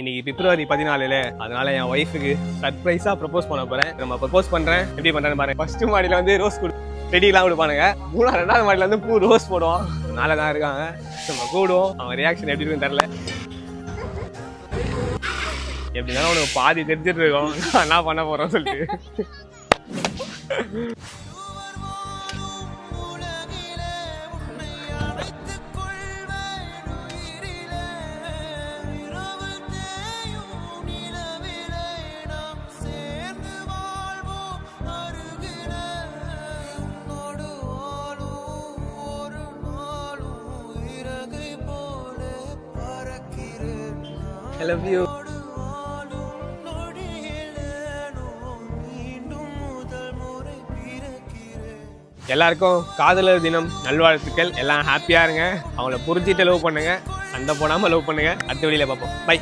இன்னைக்கு பிப்ரவரி 14, அதனால என் ஒய்ஃபுக்கு சர்ப்ரைஸா ப்ரப்போஸ் பண்ண போறேன். நம்ம ப்ரப்போஸ் பண்றேன், எப்படி பண்றேன்னு பாருங்க. ஃபர்ஸ்ட் மாடியில வந்து ரோஸ் செடியெல்லாம் கொடுப்பானுங்க. 2வது மாடியில வந்து பூ ரோஸ் போடுவோம். நாளதான் இருக்காங்க, நம்ம கூடுவோம். அவன் ரியாக்ஷன் எப்படி இருக்குன்னு தெரியல. எப்படினாலும் அவனுக்கு பாதி தெரிஞ்சிட்டு இருக்கோம் என்ன பண்ண போறோம் சொல்லிட்டு. I love you. எல்லாருக்கும் காதலர் தினம் நல்வாழ்த்துக்கள். எல்லாம் ஹாப்பியா இருங்க. அவங்கள புரிஞ்சிட்டு லவ் பண்ணுங்க, சண்டை போடாம லவ் பண்ணுங்க. அடுத்த வீடியோல பார்ப்போம். பை.